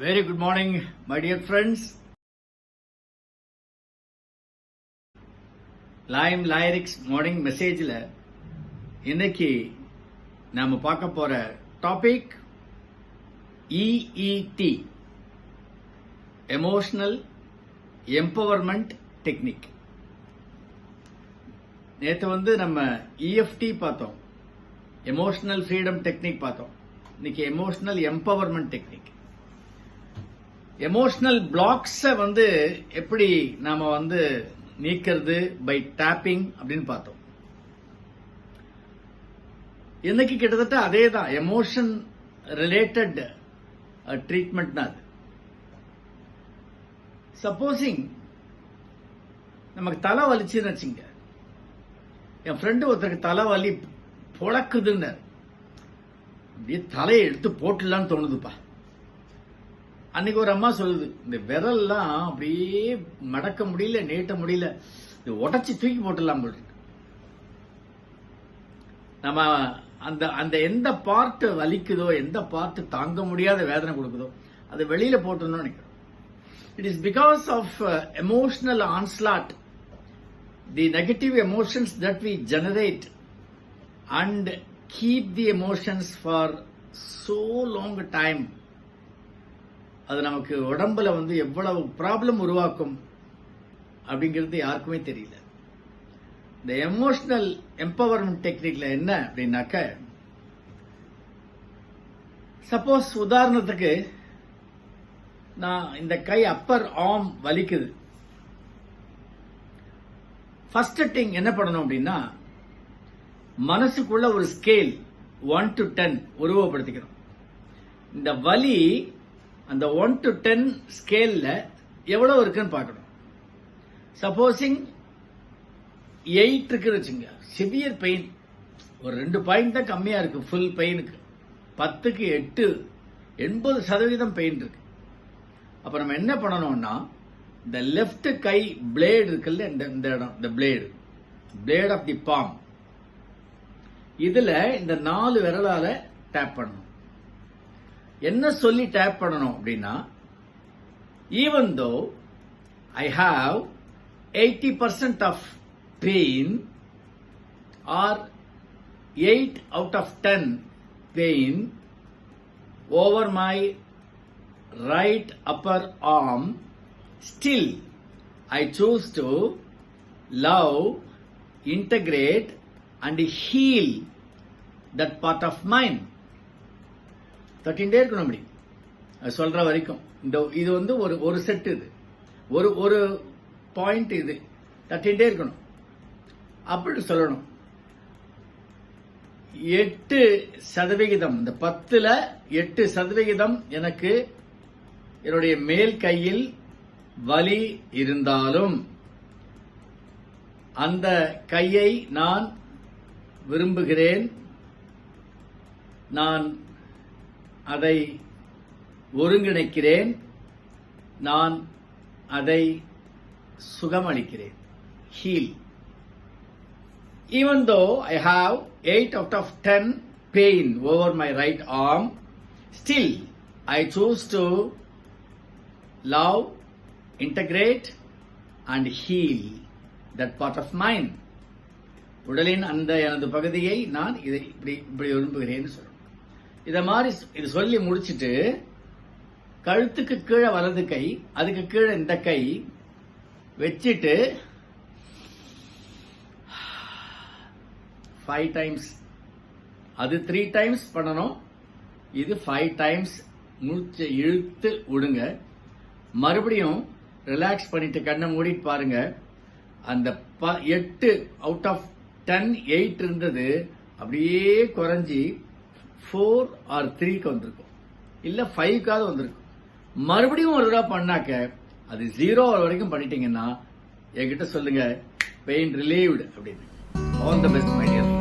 Very good morning, my dear friends. Lime Lyrics morning messageல இன்னைக்கு நாம பார்க்க போற topic EET, Emotional Empowerment Technique. நேத்து நம்ம EFT பார்த்தோம், Emotional Freedom Technique பார்த்தோம். இன்னைக்கு Emotional Empowerment Technique. எமோஷனல் பிளாக்ஸை எப்படி நாம நீக்கிறது பை டேப்பிங் அப்படின்னு பார்த்தோம். இன்னைக்கு கிட்டத்தட்ட அதே தான், எமோஷன் ரிலேட்டட் ட்ரீட்மெண்ட் தான் அது. சப்போசிங் நமக்கு தலை வலிச்சுன்னு வச்சுங்க, என் ஃப்ரெண்டு ஒருத்தருக்கு தலை வலி பொழக்குதுன்னு அப்படியே தலையை எடுத்து போட்டுலான்னு தோணுதுப்பா. அன்னைக்கு ஒரு அம்மா சொல்லுது, இந்த விரல்லாம் அப்படியே மடக்க முடியல, நீட்ட முடியல, உடச்சி தூக்கி போட்டுலாம் போட்டு. நம்ம அந்த அந்த எந்த பார்ட் வலிக்குதோ, எந்த பார்ட் தாங்க முடியாத வேதனை கொடுக்குதோ அதை வெளியில போட்டோம்னு நினைக்கிறோம். It is because of emotional onslaught, the negative emotions that we generate and keep the emotions for so long time. அது நமக்கு உடம்புல எவ்வளவு ப்ராப்ளம் உருவாக்கும் அப்படிங்கிறது யாருக்குமே தெரியல. இந்த எமோஷனல் எம்பவர்மெண்ட் டெக்னிக்ல என்ன அப்படின்னாக்க, சப்போஸ் உதாரணத்துக்கு நான் இந்த கை அப்பர் ஆர்ம் வலிக்குது, ஃபர்ஸ்ட் திங் என்ன பண்ணணும் அப்படின்னா, மனசுக்குள்ள ஒரு ஸ்கேல் 1 to 10 உருவப்படுத்திக்கணும். இந்த வலி அந்த 1 to 10 ஸ்கேல்ல எவ்வளவு இருக்குன்னு பார்க்கணும். சப்போசிங் 8 இருக்குன்னு வச்சுங்க, சிவியர் பெயின், ஒரு 2 பாயிண்ட் தான் கம்மியா இருக்கு ஃபுல் பெயினுக்கு. 10க்கு 8, 80% பெயின் இருக்கு. அப்ப நம்ம என்ன பண்ணணும்னா, இந்த லெப்ட் கை பிளேடு இருக்குல்ல, இந்த இடம், இந்த பிளேட் ஆஃப் தி பாம், இதுல இந்த 4 விரலால டேப் பண்ணணும். என்ன சொல்லி டேப் பண்ணணும் அப்படின்னா, even though I have 80% of pain or 8 out of 10 pain over my right upper arm, still I choose to love, integrate and heal that part of mind. தட்டின்டே இருக்கணும் அப்படி சொல்ற வரைக்கும். இது ஒரு செட், இது ஒரு பாயிண்ட், இது தட்டின்டே இருக்கணும். அப்படி சொல்லணும். 8%, இந்த 10ல 8% எனக்கு என்னுடைய மேல் கையில் வலி இருந்தாலும் அந்த கையை நான் விரும்புகிறேன், நான் அதை ஒருங்கிணைக்கிறேன், நான் அதை சுகமளிக்கிறேன், heel. Even though I have 8 out of 10 pain over my right arm, still I choose to love, integrate and heal that part of mine. உடலின் அந்த எனது பகுதியை நான் இதை இப்படி விரும்புகிறேன்னு சொல்லணும். இத மாதிரி இது சொல்லி முடிச்சிட்டு, கழுத்துக்கு கீழே வலது கை, அதுக்கு கீழே இந்த கை வச்சிட்டு 5 times, அது 3 times பண்ணணும், இது 5 times மூச்சை இழுத்து விடுங்க. மறுபடியும் ரிலாக்ஸ் பண்ணிட்டு கண்ணை மூடிட்டு பாருங்க. அந்த 8 out of 10, 8 இருந்தது அப்படியே குறைஞ்சி 4 or 3க்கு வந்திருக்கும், இல்ல 5க்காவது வந்திருக்கும். மறுபடியும் ஒரு தடவை பண்ணாக்க அது 0 வரைக்கும் பண்ணிட்டீங்கன்னா என்கிட்ட சொல்லுங்க, பெயின் ரிலீவ்டு அப்படின்னு. All the best my dear.